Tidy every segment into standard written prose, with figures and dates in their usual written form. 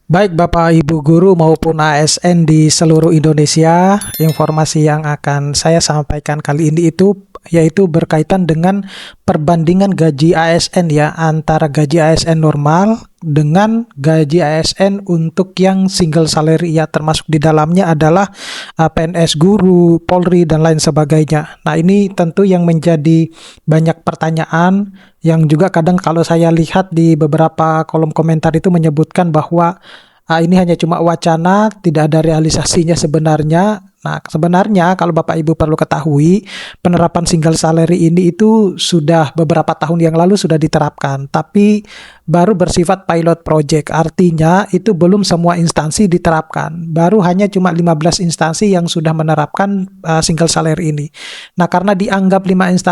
Baik Bapak Ibu guru maupun ASN di seluruh Indonesia, informasi yang akan saya sampaikan kali ini itu yaitu berkaitan dengan perbandingan gaji ASN ya antara gaji ASN normal dengan gaji ASN untuk yang single salary ya, termasuk di dalamnya adalah PNS guru, Polri dan lain sebagainya. Nah, ini tentu yang menjadi banyak pertanyaan yang juga kadang kalau saya lihat di beberapa kolom komentar itu menyebutkan bahwa ini hanya cuma wacana, tidak ada realisasinya sebenarnya. Nah, sebenarnya kalau Bapak Ibu perlu ketahui, penerapan single salary ini itu sudah beberapa tahun yang lalu sudah diterapkan, tapi baru bersifat pilot project. Artinya itu belum semua instansi diterapkan. Baru hanya cuma 15 instansi yang sudah menerapkan single salary ini. Nah, karena dianggap 15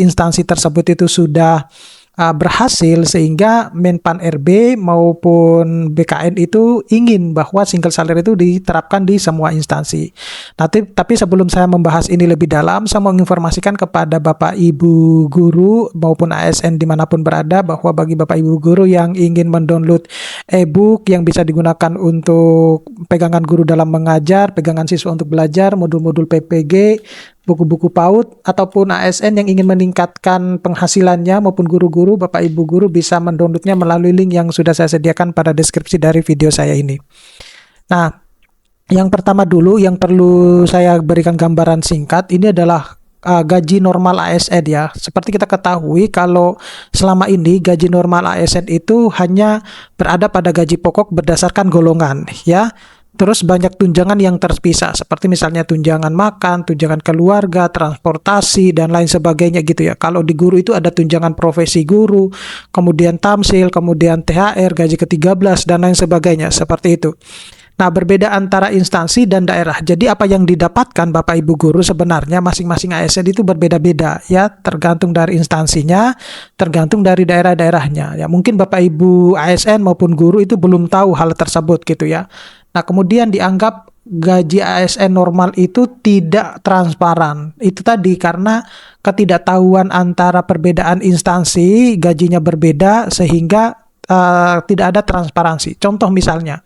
instansi tersebut itu sudah berhasil, sehingga Menpan RB maupun BKN itu ingin bahwa single salary itu diterapkan di semua instansi. Tapi sebelum saya membahas ini lebih dalam, saya mau menginformasikan kepada Bapak Ibu guru maupun ASN dimanapun berada bahwa bagi Bapak Ibu guru yang ingin mendownload e-book yang bisa digunakan untuk pegangan guru dalam mengajar, pegangan siswa untuk belajar, modul-modul PPG, buku-buku PAUD, ataupun ASN yang ingin meningkatkan penghasilannya maupun guru-guru, Bapak Ibu guru bisa mendownloadnya melalui link yang sudah saya sediakan pada deskripsi dari video saya ini. Nah, yang pertama dulu yang perlu saya berikan gambaran singkat, ini adalah gaji normal ASN ya. Seperti kita ketahui kalau selama ini gaji normal ASN itu hanya berada pada gaji pokok berdasarkan golongan ya. Terus banyak tunjangan yang terpisah, seperti misalnya tunjangan makan, tunjangan keluarga, transportasi, dan lain sebagainya gitu ya. Kalau di guru itu ada tunjangan profesi guru, kemudian tamsil, kemudian THR, gaji ke-13, dan lain sebagainya, seperti itu. Nah, berbeda antara instansi dan daerah. Jadi apa yang didapatkan Bapak Ibu guru sebenarnya masing-masing ASN itu berbeda-beda ya, tergantung dari instansinya, tergantung dari daerah-daerahnya. Ya, mungkin Bapak Ibu ASN maupun guru itu belum tahu hal tersebut gitu ya. Nah, kemudian dianggap gaji ASN normal itu tidak transparan. Itu tadi karena ketidaktahuan antara perbedaan instansi, gajinya berbeda sehingga tidak ada transparansi. Contoh misalnya,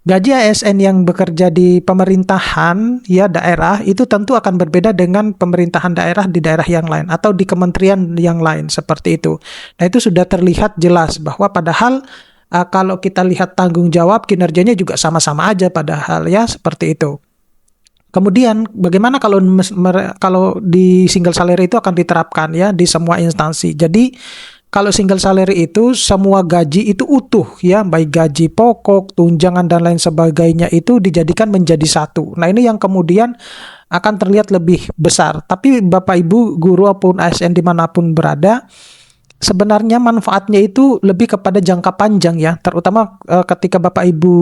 gaji ASN yang bekerja di pemerintahan ya daerah itu tentu akan berbeda dengan pemerintahan daerah di daerah yang lain atau di kementerian yang lain seperti itu. Nah, itu sudah terlihat jelas bahwa padahal kalau kita lihat tanggung jawab kinerjanya juga sama-sama aja padahal ya, seperti itu. Kemudian bagaimana kalau di single salary itu akan diterapkan ya di semua instansi. Jadi kalau single salary itu semua gaji itu utuh ya, baik gaji pokok, tunjangan dan lain sebagainya itu dijadikan menjadi satu. Nah, ini yang kemudian akan terlihat lebih besar. Tapi Bapak Ibu guru maupun ASN dimanapun berada, sebenarnya manfaatnya itu lebih kepada jangka panjang ya, terutama ketika Bapak Ibu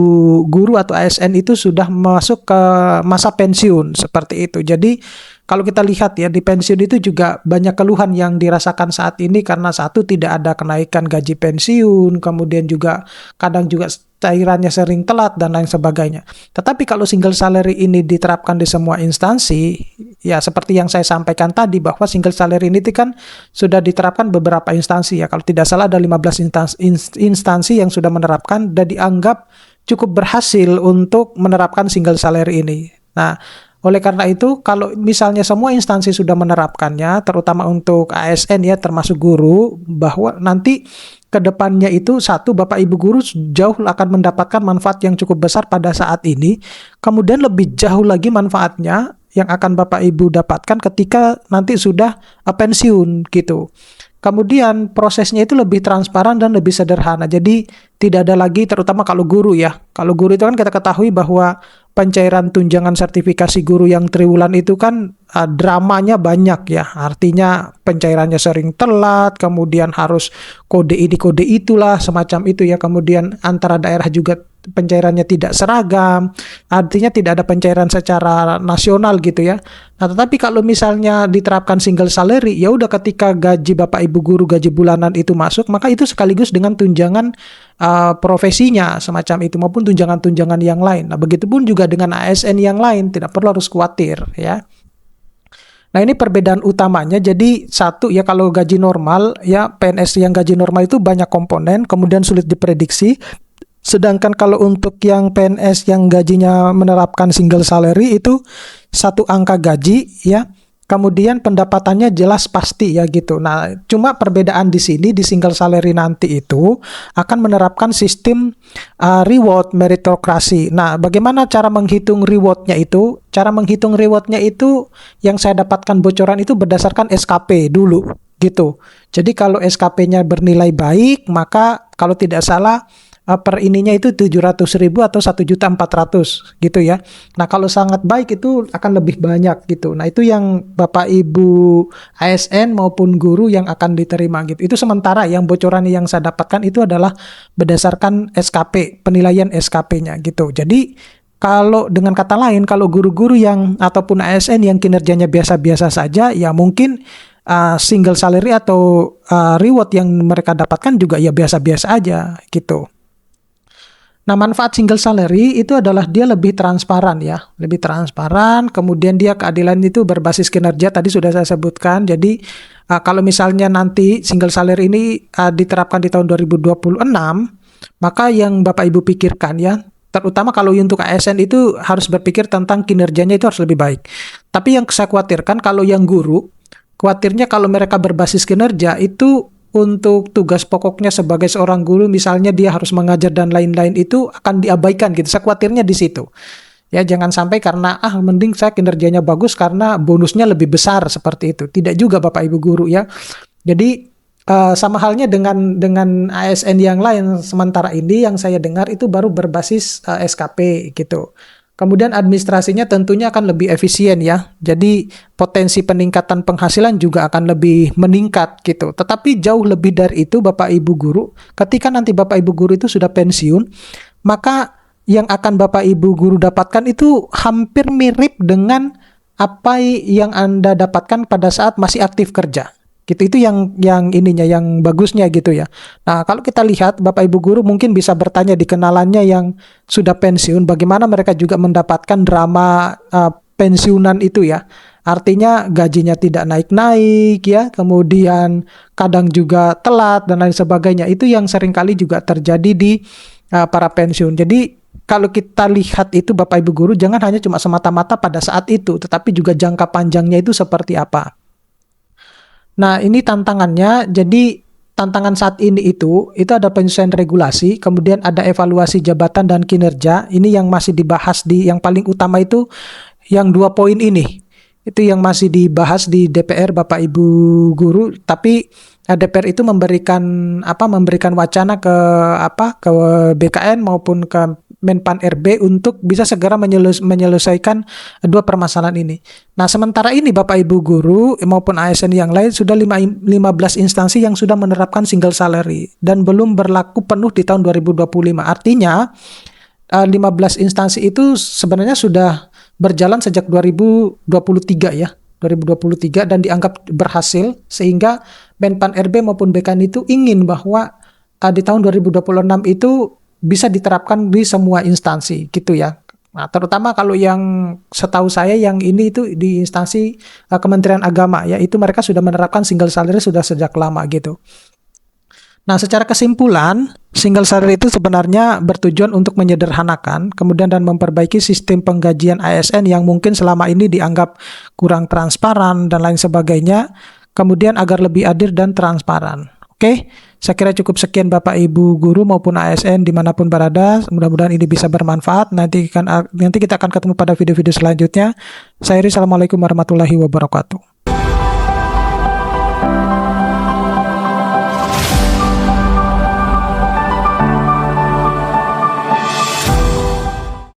guru atau ASN itu sudah masuk ke masa pensiun seperti itu. Jadi kalau kita lihat ya, di pensiun itu juga banyak keluhan yang dirasakan saat ini karena satu, tidak ada kenaikan gaji pensiun, kemudian juga kadang juga cairannya sering telat dan lain sebagainya. Tetapi kalau single salary ini diterapkan di semua instansi, ya seperti yang saya sampaikan tadi bahwa single salary ini kan sudah diterapkan beberapa instansi ya. Kalau tidak salah ada 15 instansi yang sudah menerapkan dan dianggap cukup berhasil untuk menerapkan single salary ini. Nah, oleh karena itu, kalau misalnya semua instansi sudah menerapkannya, terutama untuk ASN ya, termasuk guru, bahwa nanti ke depannya itu satu, Bapak Ibu guru jauh akan mendapatkan manfaat yang cukup besar pada saat ini. Kemudian lebih jauh lagi manfaatnya yang akan Bapak Ibu dapatkan ketika nanti sudah pensiun gitu. Kemudian prosesnya itu lebih transparan dan lebih sederhana. Jadi tidak ada lagi, terutama kalau guru ya. Kalau guru itu kan kita ketahui bahwa pencairan tunjangan sertifikasi guru yang triwulan itu kan dramanya banyak ya. Artinya pencairannya sering telat, kemudian harus kode ini kode itulah semacam itu ya. Kemudian antara daerah juga pencairannya tidak seragam, artinya tidak ada pencairan secara nasional gitu ya. Nah, tetapi kalau misalnya diterapkan single salary, ya udah ketika gaji Bapak Ibu guru gaji bulanan itu masuk, maka itu sekaligus dengan tunjangan profesinya semacam itu maupun tunjangan-tunjangan yang lain. Nah, begitupun juga dengan ASN yang lain, tidak perlu harus khawatir ya. Nah, ini perbedaan utamanya. Jadi satu ya, kalau gaji normal ya, PNS yang gaji normal itu banyak komponen, kemudian sulit diprediksi. Sedangkan kalau untuk yang PNS yang gajinya menerapkan single salary itu satu angka gaji ya. Kemudian pendapatannya jelas pasti ya gitu. Nah, cuma perbedaan di sini di single salary nanti itu akan menerapkan sistem reward meritokrasi. Nah, bagaimana cara menghitung rewardnya itu? Cara menghitung rewardnya itu yang saya dapatkan bocoran itu berdasarkan SKP dulu gitu. Jadi kalau SKP-nya bernilai baik, maka kalau tidak salah per ininya itu 700.000 atau 1.400.000 gitu ya. Nah, kalau sangat baik itu akan lebih banyak gitu. Nah, itu yang Bapak Ibu ASN maupun guru yang akan diterima gitu. Itu sementara yang bocoran yang saya dapatkan itu adalah berdasarkan SKP, penilaian SKP-nya gitu. Jadi kalau dengan kata lain, kalau guru-guru yang ataupun ASN yang kinerjanya biasa-biasa saja, ya mungkin single salary atau reward yang mereka dapatkan juga ya biasa-biasa aja gitu. Nah, manfaat single salary itu adalah dia lebih transparan ya, lebih transparan, kemudian dia keadilan itu berbasis kinerja, tadi sudah saya sebutkan. Jadi, kalau misalnya nanti single salary ini diterapkan di tahun 2026, maka yang Bapak Ibu pikirkan ya, terutama kalau untuk ASN itu harus berpikir tentang kinerjanya itu harus lebih baik. Tapi yang saya khawatirkan kalau yang guru, khawatirnya kalau mereka berbasis kinerja itu untuk tugas pokoknya sebagai seorang guru, misalnya dia harus mengajar dan lain-lain itu akan diabaikan gitu. Saya khawatirnya di situ. Ya, jangan sampai karena mending saya kinerjanya bagus karena bonusnya lebih besar seperti itu. Tidak juga Bapak Ibu guru ya. Jadi sama halnya dengan ASN yang lain, sementara ini yang saya dengar itu baru berbasis SKP gitu. Kemudian administrasinya tentunya akan lebih efisien ya. Jadi potensi peningkatan penghasilan juga akan lebih meningkat gitu. Tetapi jauh lebih dari itu Bapak Ibu guru, ketika nanti Bapak Ibu guru itu sudah pensiun, maka yang akan Bapak Ibu guru dapatkan itu hampir mirip dengan apa yang Anda dapatkan pada saat masih aktif kerja. Gitu, itu yang ininya, yang bagusnya gitu ya. Nah, kalau kita lihat Bapak Ibu guru mungkin bisa bertanya di kenalannya yang sudah pensiun, bagaimana mereka juga mendapatkan drama pensiunan itu ya. Artinya gajinya tidak naik-naik ya, kemudian kadang juga telat dan lain sebagainya. Itu yang seringkali juga terjadi di para pensiun. Jadi kalau kita lihat itu Bapak Ibu guru, jangan hanya cuma semata-mata pada saat itu, tetapi juga jangka panjangnya itu seperti apa. Nah, ini tantangannya. Jadi tantangan saat ini itu ada penyesuaian regulasi, kemudian ada evaluasi jabatan dan kinerja. Ini yang masih dibahas yang paling utama itu yang 2 poin ini. Itu yang masih dibahas di DPR Bapak Ibu guru, tapi DPR itu memberikan wacana ke BKN maupun ke Menpan RB untuk bisa segera menyelesaikan 2 permasalahan ini. Nah, sementara ini Bapak Ibu guru maupun ASN yang lain sudah 15 instansi yang sudah menerapkan single salary dan belum berlaku penuh di tahun 2025. Artinya 15 instansi itu sebenarnya sudah berjalan sejak 2023 ya. 2023 dan dianggap berhasil, sehingga Menpan RB maupun BKN itu ingin bahwa di tahun 2026 itu bisa diterapkan di semua instansi gitu ya. Nah, terutama kalau yang setahu saya yang ini itu di instansi Kementerian Agama ya, itu mereka sudah menerapkan single salary sudah sejak lama gitu. Nah, secara kesimpulan, single salary itu sebenarnya bertujuan untuk menyederhanakan, kemudian dan memperbaiki sistem penggajian ASN yang mungkin selama ini dianggap kurang transparan dan lain sebagainya, kemudian agar lebih adil dan transparan. Oke, saya kira cukup sekian Bapak Ibu guru maupun ASN dimanapun berada. Mudah-mudahan ini bisa bermanfaat. Nanti kita akan ketemu pada video-video selanjutnya. Saya Iri, assalamualaikum warahmatullahi wabarakatuh.